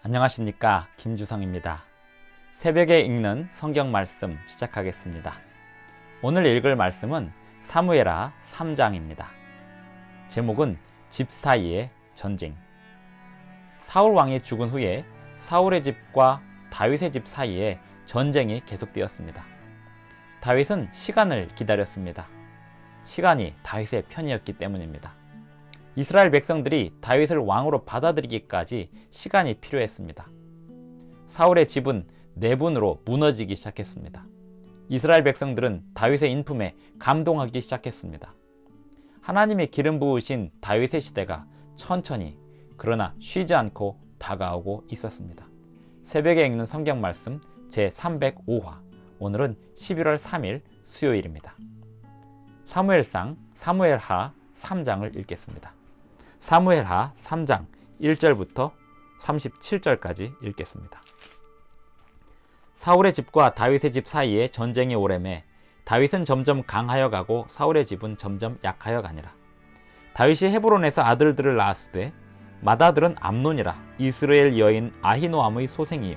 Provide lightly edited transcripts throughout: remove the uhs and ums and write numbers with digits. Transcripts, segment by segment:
안녕하십니까, 김주성입니다. 새벽에 읽는 성경 말씀 시작하겠습니다. 오늘 읽을 말씀은 사무엘하 3장입니다. 제목은 집 사이의 전쟁. 사울 왕이 죽은 후에 사울의 집과 다윗의 집 사이에 전쟁이 계속되었습니다. 다윗은 시간을 기다렸습니다. 시간이 다윗의 편이었기 때문입니다. 이스라엘 백성들이 다윗을 왕으로 받아들이기까지 시간이 필요했습니다. 사울의 집은 내분으로 무너지기 시작했습니다. 이스라엘 백성들은 다윗의 인품에 감동하기 시작했습니다. 하나님의 기름 부으신 다윗의 시대가 천천히 그러나 쉬지 않고 다가오고 있었습니다. 새벽에 읽는 성경 말씀 제305화, 오늘은 11월 3일 수요일입니다. 사무엘하 3장을 읽겠습니다. 사무엘하 3장 1절부터 37절까지 읽겠습니다. 사울의 집과 다윗의 집 사이에 전쟁이 오래매 다윗은 점점 강하여 가고 사울의 집은 점점 약하여 가니라. 다윗이 헤브론에서 아들들을 낳았으되 맏아들은 암논이라 이스라엘 여인 아히노암의 소생이요,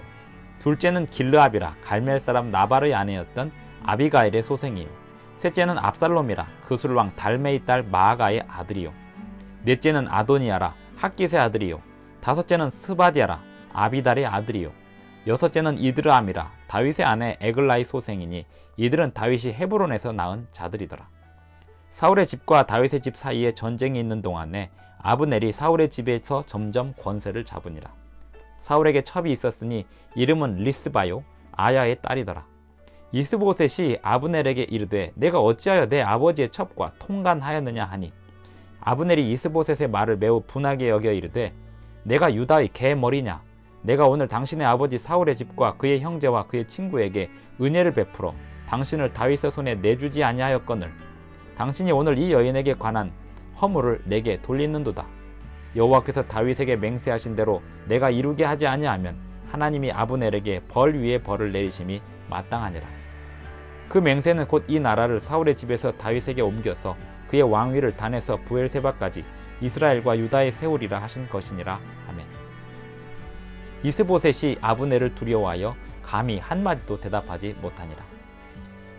둘째는 길르압이라 갈멜 사람 나발의 아내였던 아비가일의 소생이요, 셋째는 압살롬이라 그술왕 달메의 딸 마아가의 아들이요, 넷째는 아도니아라 학깃의 아들이요, 다섯째는 스바디아라 아비달의 아들이요, 여섯째는 이드르암이라 다윗의 아내 에글라의 소생이니 이들은 다윗이 헤브론에서 낳은 자들이더라. 사울의 집과 다윗의 집 사이에 전쟁이 있는 동안에 아브넬이 사울의 집에서 점점 권세를 잡으니라. 사울에게 첩이 있었으니 이름은 리스바요 아야의 딸이더라. 이스보셋이 아브넬에게 이르되 내가 어찌하여 내 아버지의 첩과 통간하였느냐 하니, 아브넬이 이스보셋의 말을 매우 분하게 여겨 이르되 내가 유다의 개머리냐, 내가 오늘 당신의 아버지 사울의 집과 그의 형제와 그의 친구에게 은혜를 베풀어 당신을 다윗의 손에 내주지 아니하였거늘 당신이 오늘 이 여인에게 관한 허물을 내게 돌리는도다. 여호와께서 다윗에게 맹세하신 대로 내가 이루게 하지 아니하면 하나님이 아브넬에게 벌 위에 벌을 내리심이 마땅하니라. 그 맹세는 곧 이 나라를 사울의 집에서 다윗에게 옮겨서 그의 왕위를 단에서 부엘세바까지 이스라엘과 유다에 세우리라 하신 것이니라. 아멘. 이스보셋이 아브넬을 두려워하여 감히 한마디도 대답하지 못하니라.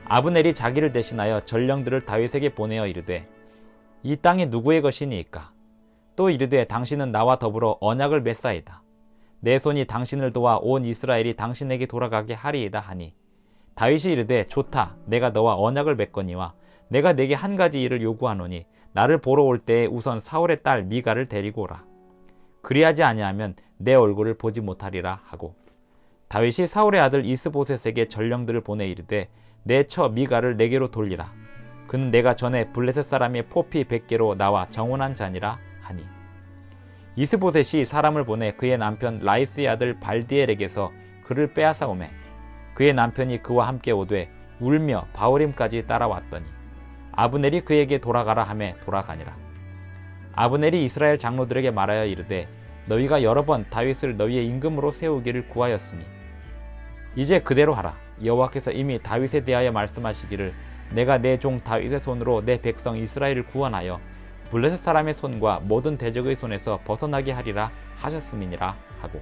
아브넬이 자기를 대신하여 전령들을 다윗에게 보내어 이르되 이 땅이 누구의 것이니이까? 또 이르되 당신은 나와 더불어 언약을 맺사이다. 내 손이 당신을 도와 온 이스라엘이 당신에게 돌아가게 하리이다 하니, 다윗이 이르되 좋다, 내가 너와 언약을 맺거니와 내가 내게 한 가지 일을 요구하노니 나를 보러 올 때에 우선 사울의 딸 미가를 데리고 오라. 그리하지 아니하면 내 얼굴을 보지 못하리라 하고, 다윗이 사울의 아들 이스보셋에게 전령들을 보내 이르되 내 처 미가를 내게로 돌리라. 그는 내가 전에 블레셋 사람의 포피 100개로 나와 정혼한 자니라 하니, 이스보셋이 사람을 보내 그의 남편 라이스의 아들 발디엘에게서 그를 빼앗아 오매 그의 남편이 그와 함께 오되 울며 바후림까지 따라왔더니 아브넬이 그에게 돌아가라 하매 돌아가니라. 아브넬이 이스라엘 장로들에게 말하여 이르되 너희가 여러 번 다윗을 너희의 임금으로 세우기를 구하였으니 이제 그대로 하라. 여호와께서 이미 다윗에 대하여 말씀하시기를 내가 내 종 다윗의 손으로 내 백성 이스라엘을 구원하여 블레셋 사람의 손과 모든 대적의 손에서 벗어나게 하리라 하셨음이니라 하고,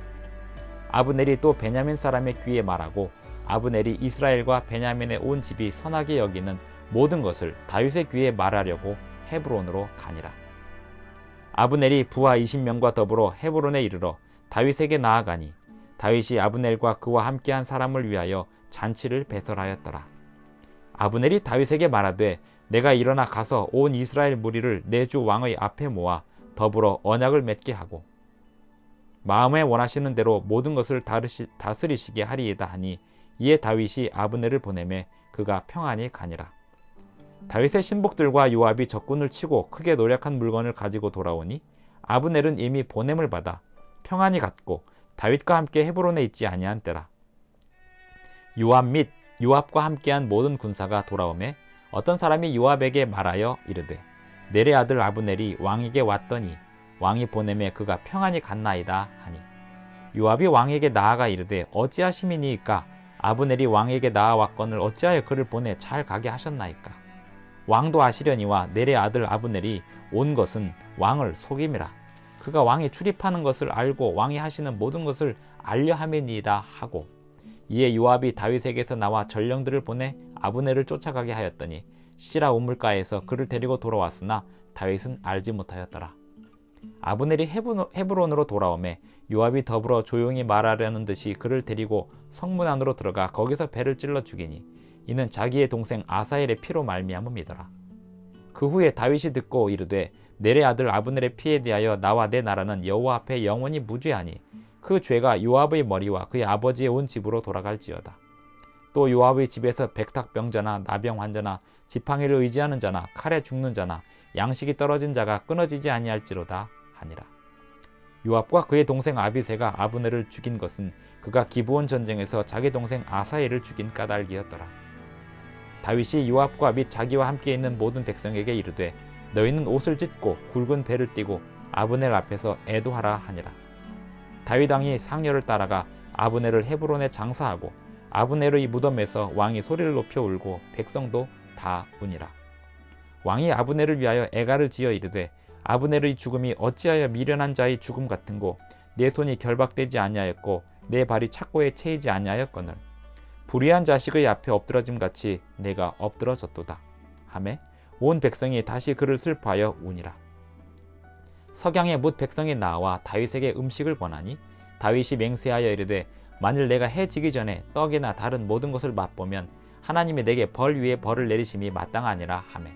아브넬이 또 베냐민 사람의 귀에 말하고 아브넬이 이스라엘과 베냐민의 온 집이 선하게 여기는 모든 것을 다윗의 귀에 말하려고 헤브론으로 가니라. 아브넬이 부하 20명과 더불어 헤브론에 이르러 다윗에게 나아가니 다윗이 아브넬과 그와 함께한 사람을 위하여 잔치를 배설하였더라. 아브넬이 다윗에게 말하되 내가 일어나 가서 온 이스라엘 무리를 내 주 왕의 앞에 모아 더불어 언약을 맺게 하고 마음에 원하시는 대로 모든 것을 다스리시게 하리이다 하니, 이에 다윗이 아브넬을 보내매 그가 평안히 가니라. 다윗의 신복들과 요압이 적군을 치고 크게 노력한 물건을 가지고 돌아오니 아브넬은 이미 보냄을 받아 평안히 갔고 다윗과 함께 헤브론에 있지 아니한 때라. 요압 및 요압과 함께한 모든 군사가 돌아오매 어떤 사람이 요압에게 말하여 이르되 넬의 아들 아브넬이 왕에게 왔더니 왕이 보내매 그가 평안히 갔나이다 하니, 요압이 왕에게 나아가 이르되 어찌하심이니이까? 아브넬이 왕에게 나아왔거늘 어찌하여 그를 보내 잘 가게 하셨나이까? 왕도 아시려니와 넬의 아들 아브넬이 온 것은 왕을 속임이라. 그가 왕이 출입하는 것을 알고 왕이 하시는 모든 것을 알려 함이니이다 하고, 이에 요압이 다윗에게서 나와 전령들을 보내 아브넬을 쫓아가게 하였더니 시라 우물가에서 그를 데리고 돌아왔으나 다윗은 알지 못하였더라. 아브넬이 헤브론으로 돌아오매 요압이 더불어 조용히 말하려는 듯이 그를 데리고 성문 안으로 들어가 거기서 배를 찔러 죽이니 이는 자기의 동생 아사엘의 피로 말미암음이더라. 그 후에 다윗이 듣고 이르되 넬의 아들 아브넬의 피에 대하여 나와 내 나라는 여호와 앞에 영원히 무죄하니 그 죄가 요압의 머리와 그의 아버지의 온 집으로 돌아갈지어다. 또 요압의 집에서 백탁병자나 나병 환자나 지팡이를 의지하는 자나 칼에 죽는 자나 양식이 떨어진 자가 끊어지지 아니할지로다 하니라. 요압과 그의 동생 아비새가 아브넬을 죽인 것은 그가 기브온 전쟁에서 자기 동생 아사엘을 죽인 까닭이었더라. 다윗이 요압과 및 자기와 함께 있는 모든 백성에게 이르되 너희는 옷을 찢고 굵은 배를 띠고 아브넬 앞에서 애도하라 하니라. 다윗 왕이 상여를 따라가 아브넬을 헤브론에 장사하고 아브넬의 무덤에서 왕이 소리를 높여 울고 백성도 다 우니라. 왕이 아브넬을 위하여 애가를 지어 이르되 아브넬의 죽음이 어찌하여 미련한 자의 죽음 같은고 내 손이 결박되지 아니하였고 내 발이 착고에 채이지 아니하였거늘 불의한 자식의 앞에 엎드러짐 같이 내가 엎드러졌도다 하매 온 백성이 다시 그를 슬퍼하여 우니라. 석양에 뭇 백성이 나와 다윗에게 음식을 권하니 다윗이 맹세하여 이르되 만일 내가 해 지기 전에 떡이나 다른 모든 것을 맛보면 하나님이 내게 벌 위에 벌을 내리심이 마땅하니라 하매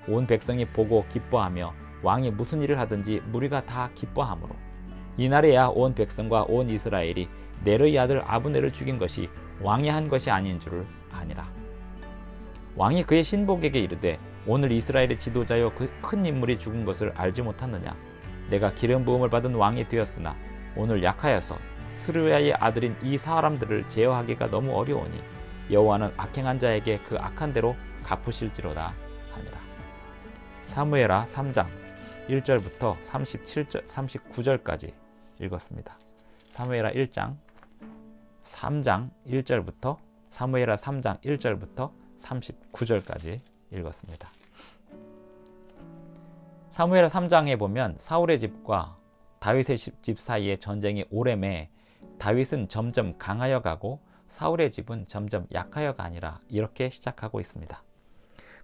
온 백성이 보고 기뻐하며 왕이 무슨 일을 하든지 무리가 다 기뻐하므로 이날에야 온 백성과 온 이스라엘이 넬의 아들 아브넬을 죽인 것이 왕이 한 것이 아닌 줄을 아니라. 왕이 그의 신복에게 이르되 오늘 이스라엘의 지도자여 그 큰 인물이 죽은 것을 알지 못하느냐. 내가 기름 부음을 받은 왕이 되었으나 오늘 약하여서 스루야의 아들인 이 사람들을 제어하기가 너무 어려우니 여호와는 악행한 자에게 그 악한 대로 갚으실지로다 하니라. 사무엘하 3장 1절부터 39절까지 읽었습니다. 사무엘하 1장 3장 1절부터 사무엘하 3장 1절부터 39절까지 읽었습니다. 사무엘하 3장에 보면 사울의 집과 다윗의 집 사이에 전쟁이 오래매 다윗은 점점 강하여 가고 사울의 집은 점점 약하여가 아니라 이렇게 시작하고 있습니다.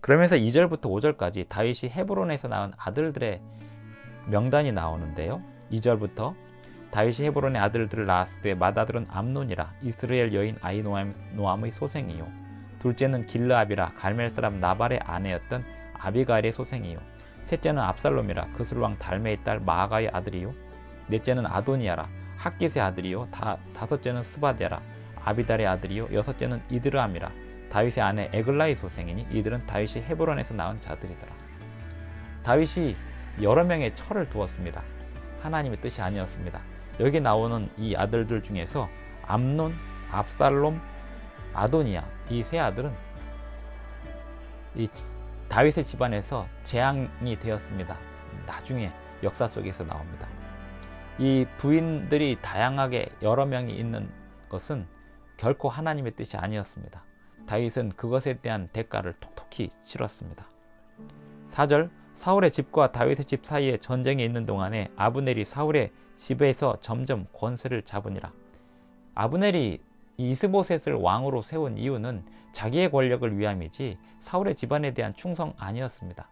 그러면서 2절부터 5절까지 다윗이 헤브론에서 낳은 아들들의 명단이 나오는데요. 2절부터 다윗이 헤브론의 아들들을 낳았을 때 맏아들은 암논이라 이스라엘 여인 아히노암의 소생이요 둘째는 길르압이라 갈멜 사람 나발의 아내였던 아비가일의 소생이요 셋째는 압살롬이라 그술왕 달메의 딸 마아가의 아들이요 넷째는 아도니아라 학깃의 아들이요 다섯째는 스바데라 아비달의 아들이요 여섯째는 이드르암이라 다윗의 아내 에글라의 소생이니 이들은 다윗이 헤브론에서 낳은 자들이더라. 다윗이 여러 명의 처를 두었습니다. 하나님의 뜻이 아니었습니다. 여기 나오는 이 아들들 중에서 암논, 압살롬, 아도니아 이 세 아들은 이 다윗의 집안에서 재앙이 되었습니다. 나중에 역사 속에서 나옵니다. 이 부인들이 다양하게 여러 명이 있는 것은 결코 하나님의 뜻이 아니었습니다. 다윗은 그것에 대한 대가를 톡톡히 치렀습니다. 4절 사울의 집과 다윗의 집 사이에 전쟁이 있는 동안에 아브넬이 사울의 집에서 점점 권세를 잡으니라. 아브넬이 이스보셋을 왕으로 세운 이유는 자기의 권력을 위함이지 사울의 집안에 대한 충성 아니었습니다.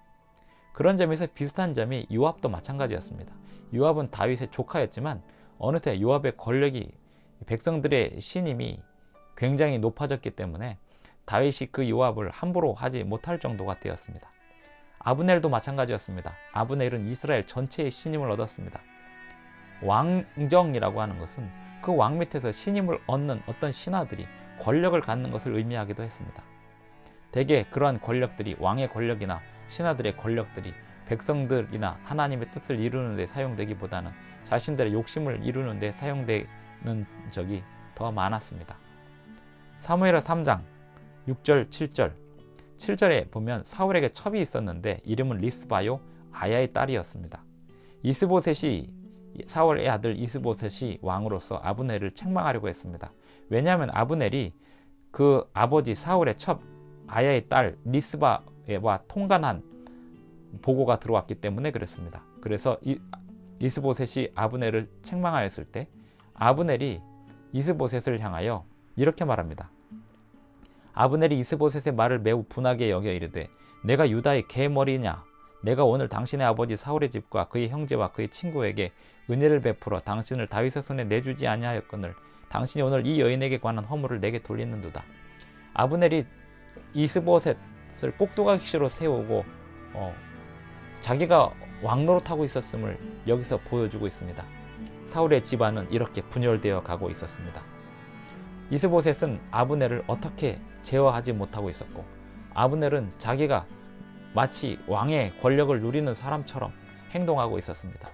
그런 점에서 비슷한 점이 요압도 마찬가지였습니다. 요압은 다윗의 조카였지만 어느새 요압의 권력이 백성들의 신임이 굉장히 높아졌기 때문에 다윗이 그 요압을 함부로 하지 못할 정도가 되었습니다. 아브넬도 마찬가지였습니다. 아브넬은 이스라엘 전체의 신임을 얻었습니다. 왕정이라고 하는 것은 그 왕 밑에서 신임을 얻는 어떤 신하들이 권력을 갖는 것을 의미하기도 했습니다. 대개 그러한 권력들이 왕의 권력이나 신하들의 권력들이 백성들이나 하나님의 뜻을 이루는 데 사용되기보다는 자신들의 욕심을 이루는 데 사용되는 적이 더 많았습니다. 사무엘하 3장 6절 7절 7절에 보면 사울에게 첩이 있었는데 이름은 리스바요 아야의 딸이었습니다. 사울의 아들 이스보셋이 왕으로서 아브넬을 책망하려고 했습니다. 왜냐하면 아브넬이 그 아버지 사울의 첩 아야의 딸 리스바와 통간한 보고가 들어왔기 때문에 그랬습니다. 그래서 이스보셋이 아브넬을 책망하였을 때 아브넬이 이스보셋을 향하여 이렇게 말합니다. 아브넬이 이스보셋의 말을 매우 분하게 여겨 이르되 내가 유다의 개머리냐? 내가 오늘 당신의 아버지 사울의 집과 그의 형제와 그의 친구에게 은혜를 베풀어 당신을 다윗의 손에 내주지 아니하였거늘 당신이 오늘 이 여인에게 관한 허물을 내게 돌리는도다. 아브넬이 이스보셋을 꼭두각시로 세우고 자기가 왕노릇하고 있었음을 여기서 보여주고 있습니다. 사울의 집안은 이렇게 분열되어 가고 있었습니다. 이스보셋은 아브넬을 어떻게 제어하지 못하고 있었고 아브넬은 자기가 마치 왕의 권력을 누리는 사람처럼 행동하고 있었습니다.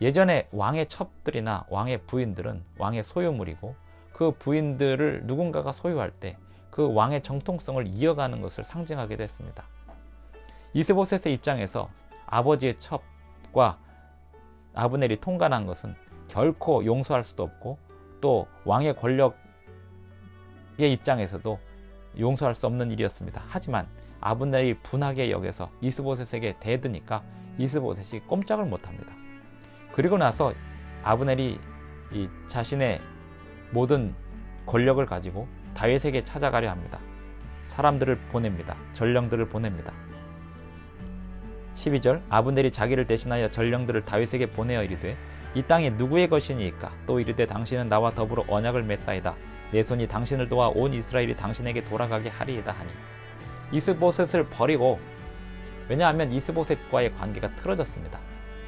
예전에 왕의 첩들이나 왕의 부인들은 왕의 소유물이고 그 부인들을 누군가가 소유할 때 그 왕의 정통성을 이어가는 것을 상징하기도 했습니다. 이스보셋의 입장에서 아버지의 첩과 아브넬이 통관한 것은 결코 용서할 수도 없고 또 왕의 권력의 입장에서도 용서할 수 없는 일이었습니다. 하지만 아브넬이 분하게 여겨서 이스보셋에게 대드니까 이스보셋이 꼼짝을 못합니다. 그리고 나서 아브넬이 자신의 모든 권력을 가지고 다윗에게 찾아가려 합니다. 사람들을 보냅니다. 전령들을 보냅니다. 12절 아브넬이 자기를 대신하여 전령들을 다윗에게 보내어 이르되 이 땅이 누구의 것이니이까? 또 이르되 당신은 나와 더불어 언약을 맺사이다. 내 손이 당신을 도와 온 이스라엘이 당신에게 돌아가게 하리이다 하니 이스보셋을 버리고 왜냐하면 이스보셋과의 관계가 틀어졌습니다.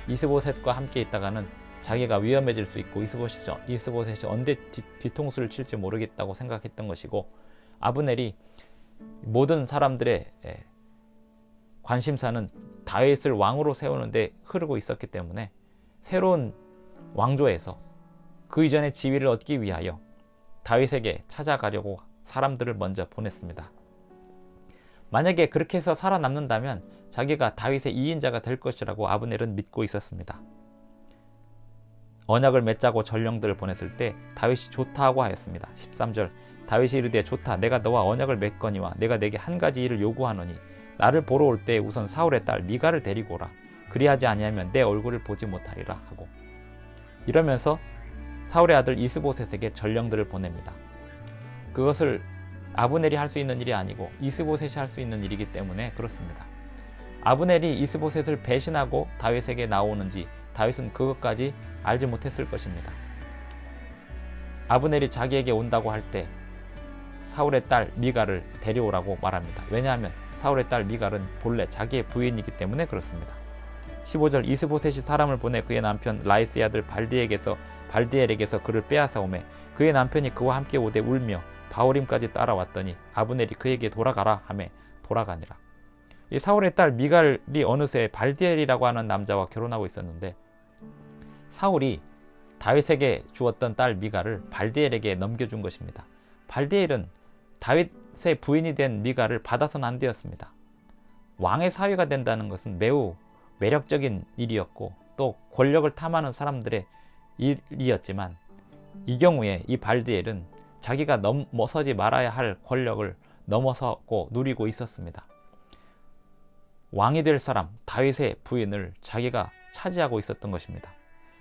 이스보셋과 함께 있다가는 자기가 위험해질 수 있고 이스보셋이 언제 뒤통수를 칠지 모르겠다고 생각했던 것이고 아브넬이 모든 사람들의 관심사는 다윗을 왕으로 세우는데 흐르고 있었기 때문에 새로운 왕조에서 그 이전의 지위를 얻기 위하여 다윗에게 찾아가려고 사람들을 먼저 보냈습니다. 만약에 그렇게 해서 살아남는다면 자기가 다윗의 2인자가 될 것이라고 아브넬은 믿고 있었습니다. 언약을 맺자고 전령들을 보냈을 때 다윗이 좋다고 하였습니다. 13절 다윗이 이르되 좋다 내가 너와 언약을 맺거니와 내가 내게 한 가지 일을 요구하노니 나를 보러 올 때 우선 사울의 딸 미가를 데리고 오라. 그리하지 아니하면 내 얼굴을 보지 못하리라 하고 이러면서 사울의 아들 이스보셋에게 전령들을 보냅니다. 그것을 아브넬이 할 수 있는 일이 아니고 이스보셋이 할 수 있는 일이기 때문에 그렇습니다. 아브넬이 이스보셋을 배신하고 다윗에게 나오는지 다윗은 그것까지 알지 못했을 것입니다. 아브넬이 자기에게 온다고 할 때 사울의 딸 미가를 데려오라고 말합니다. 왜냐하면 사울의 딸 미갈은 본래 자기의 부인이기 때문에 그렇습니다. 15절 이스보셋이 사람을 보내 그의 남편 라이스의 아들 발디엘에게서 그를 빼앗아 오매 그의 남편이 그와 함께 오되 울며 바후림까지 따라왔더니 아브넬이 그에게 돌아가라 하매 돌아가니라. 이 사울의 딸 미갈이 어느새 발디엘이라고 하는 남자와 결혼하고 있었는데 사울이 다윗에게 주었던 딸 미갈을 발디엘에게 넘겨준 것입니다. 발디엘은 다윗의 부인이 된 미갈을 받아서는 안 되었습니다. 왕의 사위가 된다는 것은 매우 매력적인 일이었고 또 권력을 탐하는 사람들의 일이었지만 이 경우에 이 발디엘은 자기가 넘어서지 말아야 할 권력을 넘어섰고 누리고 있었습니다. 왕이 될 사람 다윗의 부인을 자기가 차지하고 있었던 것입니다.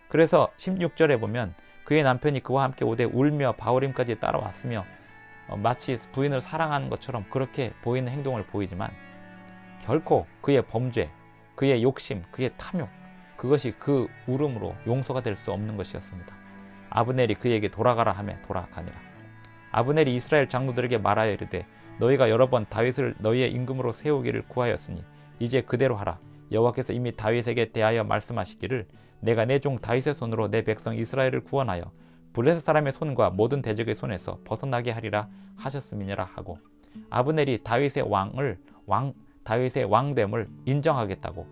그래서 16절에 보면 그의 남편이 그와 함께 오되 울며 바후림까지 따라왔으며 마치 부인을 사랑하는 것처럼 그렇게 보이는 행동을 보이지만 결코 그의 범죄, 그의 욕심, 그의 탐욕 그것이 그 울음으로 용서가 될 수 없는 것이었습니다. 아브넬이 그에게 돌아가라 하며 돌아가니라. 아브넬이 이스라엘 장로들에게 말하여 이르되 너희가 여러 번 다윗을 너희의 임금으로 세우기를 구하였으니 이제 그대로 하라. 여호와께서 이미 다윗에게 대하여 말씀하시기를 내가 내 종 다윗의 손으로 내 백성 이스라엘을 구원하여 블레셋 사람의 손과 모든 대적의 손에서 벗어나게 하리라 하셨음이니라 하고 아브넬이 다윗의 왕됨을 인정하겠다고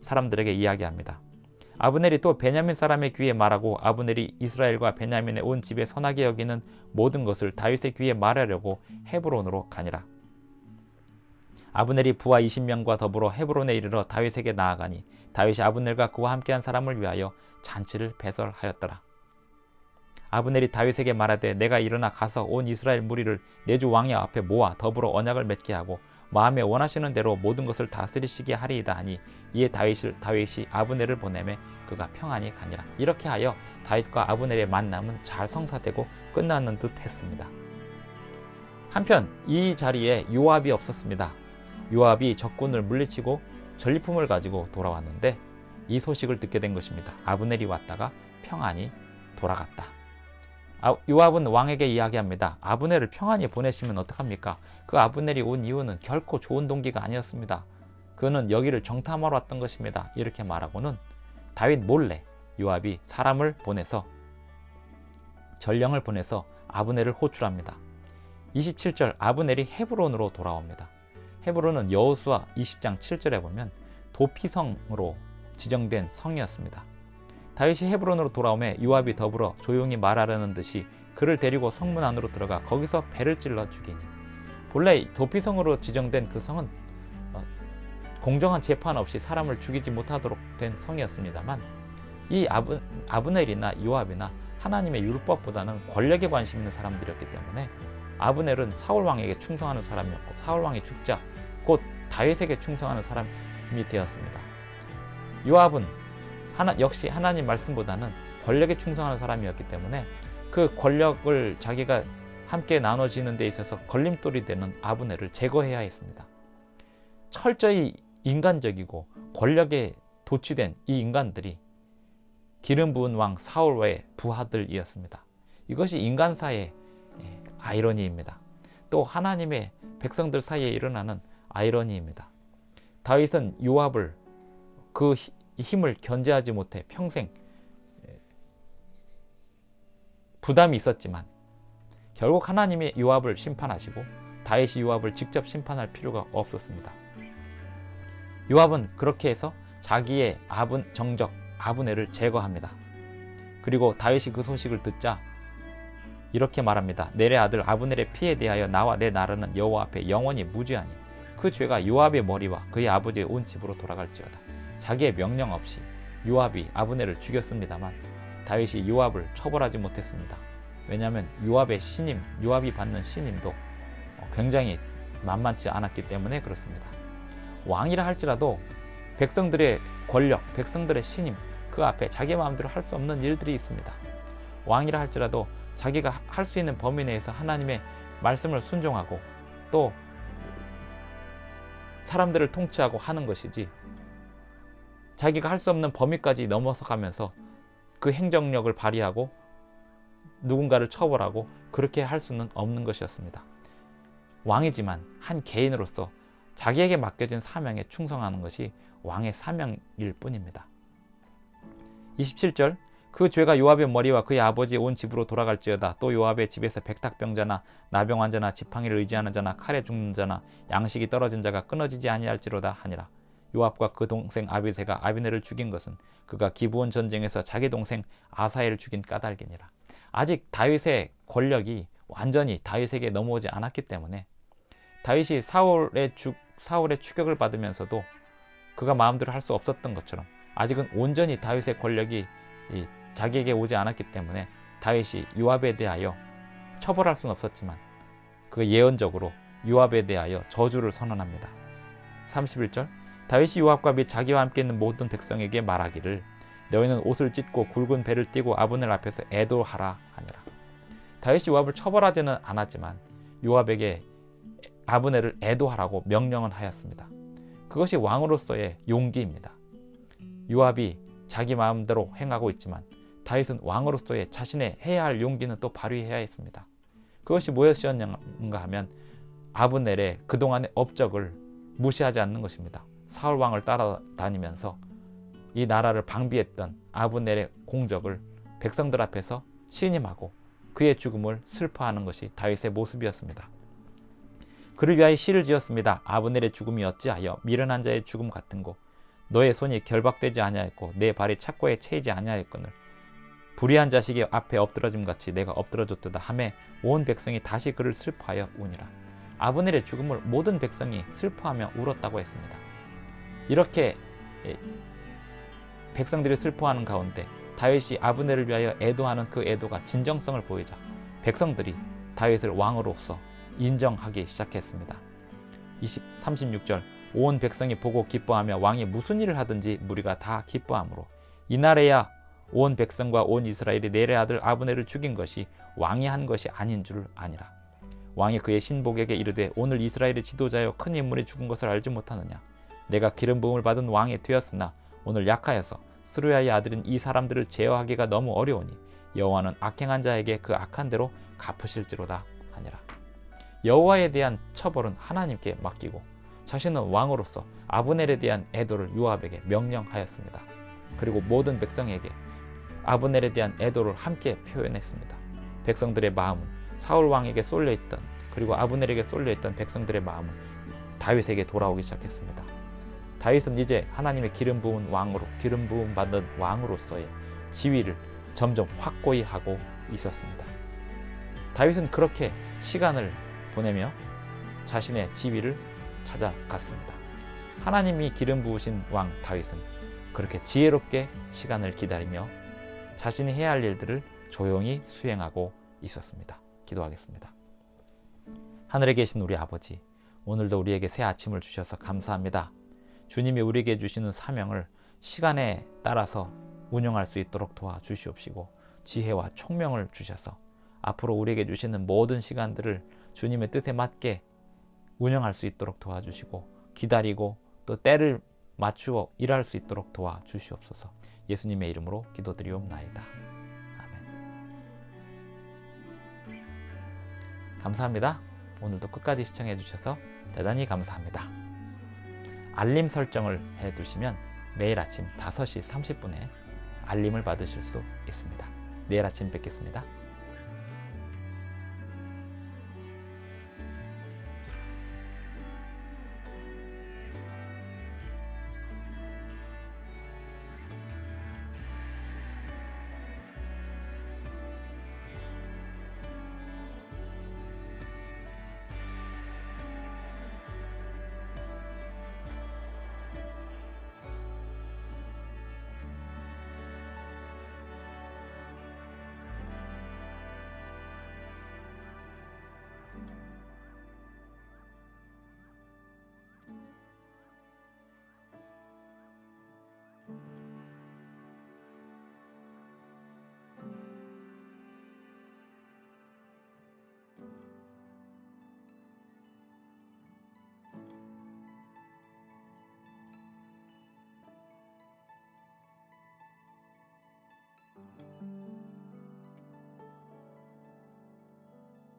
사람들에게 이야기합니다. 아브넬이 또 베냐민 사람의 귀에 말하고 아브넬이 이스라엘과 베냐민의 온 집에 선하게 여기는 모든 것을 다윗의 귀에 말하려고 헤브론으로 가니라. 아브넬이 부하 20명과 더불어 헤브론에 이르러 다윗에게 나아가니 다윗이 아브넬과 그와 함께한 사람을 위하여 잔치를 배설하였더라. 아브넬이 다윗에게 말하되 내가 일어나 가서 온 이스라엘 무리를 내 주 왕의 앞에 모아 더불어 언약을 맺게 하고 마음에 원하시는 대로 모든 것을 다스리시게 하리이다 하니 이에 다윗이 아브넬을 보내매 그가 평안히 가니라. 이렇게 하여 다윗과 아브넬의 만남은 잘 성사되고 끝나는 듯 했습니다. 한편 이 자리에 요압이 없었습니다. 요압이 적군을 물리치고 전리품을 가지고 돌아왔는데 이 소식을 듣게 된 것입니다. 아브넬이 왔다가 평안히 돌아갔다. 요압은 왕에게 이야기합니다. 아브넬을 평안히 보내시면 어떡합니까? 그 아브넬이 온 이유는 결코 좋은 동기가 아니었습니다. 그는 여기를 정탐하러 왔던 것입니다. 이렇게 말하고는 다윗 몰래 요압이 사람을 보내서 전령을 보내서 아브넬을 호출합니다. 27절 아브넬이 헤브론으로 돌아옵니다. 헤브론은 여호수아 20장 7절에 보면 도피성으로 지정된 성이었습니다. 다윗이 헤브론으로 돌아오매 요압이 더불어 조용히 말하려는 듯이 그를 데리고 성문 안으로 들어가 거기서 배를 찔러 죽이니. 본래 도피성으로 지정된 그 성은 공정한 재판 없이 사람을 죽이지 못하도록 된 성이었습니다만 이 아브넬이나 요압이나 하나님의 율법보다는 권력에 관심 있는 사람들이었기 때문에 아브넬은 사울 왕에게 충성하는 사람이었고 사울 왕이 죽자 곧 다윗에게 충성하는 사람이 되었습니다. 요압은 역시 하나님 말씀보다는 권력에 충성하는 사람이었기 때문에 그 권력을 자기가 함께 나눠지는 데 있어서 걸림돌이 되는 아브넬을 제거해야 했습니다. 철저히 인간적이고 권력에 도취된 이 인간들이 기름 부은 왕 사울의 부하들이었습니다. 이것이 인간사의 아이러니입니다. 또 하나님의 백성들 사이에 일어나는 아이러니입니다. 다윗은 요압을 그 힘을 견제하지 못해 평생 부담이 있었지만 결국 하나님이 요압을 심판하시고 다윗이 요압을 직접 심판할 필요가 없었습니다. 요압은 그렇게 해서 자기의 정적 아브넬을 제거합니다. 그리고 다윗이 그 소식을 듣자 이렇게 말합니다. 내래 아들 아브넬의 피에 대하여 나와 내 나라는 여호와 앞에 영원히 무죄하니 그 죄가 요압의 머리와 그의 아버지의 온 집으로 돌아갈지어다. 자기의 명령 없이 요압이 아브넬을 죽였습니다만 다윗이 요압을 처벌하지 못했습니다. 왜냐하면 요압이 받는 신임도 굉장히 만만치 않았기 때문에 그렇습니다. 왕이라 할지라도 백성들의 권력, 백성들의 신임 그 앞에 자기 마음대로 할 수 없는 일들이 있습니다. 왕이라 할지라도 자기가 할 수 있는 범위 내에서 하나님의 말씀을 순종하고 또 사람들을 통치하고 하는 것이지 자기가 할 수 없는 범위까지 넘어서 가면서 그 행정력을 발휘하고 누군가를 처벌하고 그렇게 할 수는 없는 것이었습니다. 왕이지만 한 개인으로서 자기에게 맡겨진 사명에 충성하는 것이 왕의 사명일 뿐입니다. 27절 그 죄가 요압의 머리와 그의 아버지의 온 집으로 돌아갈지어다. 또 요압의 집에서 백탁병자나 나병 환자나 지팡이를 의지하는 자나 칼에 죽는 자나 양식이 떨어진 자가 끊어지지 아니할지로다 하니라. 요압과 그 동생 아비새가 아비넬을 죽인 것은 그가 기브온 전쟁에서 자기 동생 아사엘을 죽인 까닭이니라. 아직 다윗의 권력이 완전히 다윗에게 넘어오지 않았기 때문에 다윗이 사울의 추격을 받으면서도 그가 마음대로 할 수 없었던 것처럼 아직은 온전히 다윗의 권력이 자기에게 오지 않았기 때문에 다윗이 요압에 대하여 처벌할 수는 없었지만 그 예언적으로 요압에 대하여 저주를 선언합니다. 31절 다윗이 요압과 및 자기와 함께 있는 모든 백성에게 말하기를 너희는 옷을 찢고 굵은 배를 띠고 아브넬 앞에서 애도하라 하니라. 다윗이 요압을 처벌하지는 않았지만 요압에게 아브넬을 애도하라고 명령은 하였습니다. 그것이 왕으로서의 용기입니다. 요압이 자기 마음대로 행하고 있지만 다윗은 왕으로서의 자신의 해야 할 용기는 또 발휘해야 했습니다. 그것이 무엇이었는가 하면 아브넬의 그동안의 업적을 무시하지 않는 것입니다. 사울 왕을 따라다니면서 이 나라를 방비했던 아브넬의 공적을 백성들 앞에서 신임하고 그의 죽음을 슬퍼하는 것이 다윗의 모습이었습니다. 그를 위하여 시를 지었습니다. 아브넬의 죽음이 어찌하여 미련한 자의 죽음 같은고 너의 손이 결박되지 아니하였고 내 발이 착고에 채이지 아니하였거늘 불의한 자식이 앞에 엎드러짐 같이 내가 엎드러졌도다 하매 온 백성이 다시 그를 슬퍼하여 우니라. 아브넬의 죽음을 모든 백성이 슬퍼하며 울었다고 했습니다. 이렇게 백성들이 슬퍼하는 가운데 다윗이 아브넬을 위하여 애도하는 그 애도가 진정성을 보이자 백성들이 다윗을 왕으로서 인정하기 시작했습니다. 36절 온 백성이 보고 기뻐하며 왕이 무슨 일을 하든지 무리가 다 기뻐하므로 이날에야 온 백성과 온 이스라엘이 넬의 아들 아브넬을 죽인 것이 왕이 한 것이 아닌 줄 아니라. 왕이 그의 신복에게 이르되 오늘 이스라엘의 지도자여 큰 인물이 죽은 것을 알지 못하느냐. 내가 기름 부음을 받은 왕이 되었으나 오늘 약하여서 스루야의 아들인 이 사람들을 제어하기가 너무 어려우니 여호와는 악행한 자에게 그 악한 대로 갚으실지로다 하니라. 여호와에 대한 처벌은 하나님께 맡기고 자신은 왕으로서 아브넬에 대한 애도를 요압에게 명령하였습니다. 그리고 모든 백성에게 아브넬에 대한 애도를 함께 표현했습니다. 백성들의 마음은 사울 왕에게 쏠려있던, 그리고 아브넬에게 쏠려있던 백성들의 마음은 다윗에게 돌아오기 시작했습니다. 다윗은 이제 하나님의 기름 부은 왕으로, 기름 부음 받는 왕으로서의 지위를 점점 확고히 하고 있었습니다. 다윗은 그렇게 시간을 보내며 자신의 지위를 찾아갔습니다. 하나님이 기름 부으신 왕 다윗은 그렇게 지혜롭게 시간을 기다리며 자신이 해야 할 일들을 조용히 수행하고 있었습니다. 기도하겠습니다. 하늘에 계신 우리 아버지, 오늘도 우리에게 새 아침을 주셔서 감사합니다. 주님이 우리에게 주시는 사명을 시간에 따라서 운영할 수 있도록 도와주시옵시고 지혜와 총명을 주셔서 앞으로 우리에게 주시는 모든 시간들을 주님의 뜻에 맞게 운영할 수 있도록 도와주시고 기다리고 또 때를 맞추어 일할 수 있도록 도와주시옵소서. 예수님의 이름으로 기도드리옵나이다. 아멘. 감사합니다. 오늘도 끝까지 시청해 주셔서 대단히 감사합니다. 알림 설정을 해두시면 매일 아침 5시 30분에 알림을 받으실 수 있습니다. 내일 아침 뵙겠습니다.